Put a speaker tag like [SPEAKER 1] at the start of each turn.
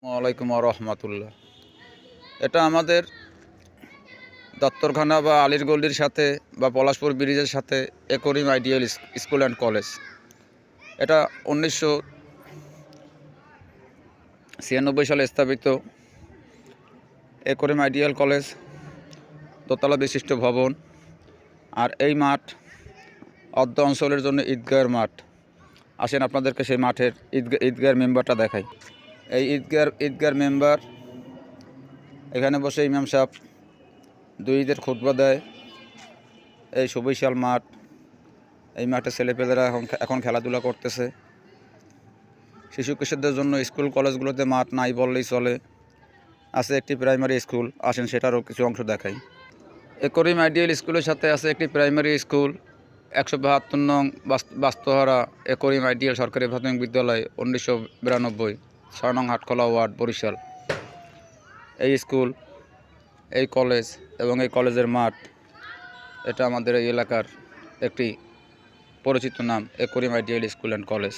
[SPEAKER 1] ওয়ালাইকুম রহমতুল্লাহ। এটা আমাদের দত্তরখানা বা আলীরগল্লির সাথে বা পলাশপুর ব্রিজের সাথে একরিম আইডিয়াল স্কুল অ্যান্ড কলেজ। এটা 1996 সালে স্থাপিত একরিম আইডিয়াল কলেজ, দোতলা বিশিষ্ট ভবন। আর এই মাঠ অর্ধ অঞ্চলের জন্য ঈদগাহের মাঠ। আসেন আপনাদেরকে সেই মাঠের ঈদগাহের মেম্বারটা দেখাই। এই ঈদগাহের মেম্বার এখানে বসে ইমাম সাহেব দুই ঈদের খুতবা দেয়। এই সুবিশাল মাঠ, এই মাঠে ছেলেপেলেরা এখন খেলাধুলা করতেছে। শিশু কিশোরদের জন্য স্কুল কলেজগুলোতে মাঠ নাই বললেই চলে। আছে একটি প্রাইমারি স্কুল, আসেন সেটারও কিছু অংশ দেখাই। একরিম আইডিয়াল স্কুলের সাথে আছে একটি প্রাইমারি স্কুল, 172 নং বাস্তহারা একরিম আইডিয়াল সরকারি প্রাথমিক বিদ্যালয়, 1992, 6 নং হাটখোলা ওয়ার্ড, বরিশাল। এই স্কুল, এই কলেজ এবং এই কলেজের মাঠ, এটা আমাদের এই এলাকার একটি পরিচিত নাম, একরিম আইডিয়াল স্কুল অ্যান্ড কলেজ।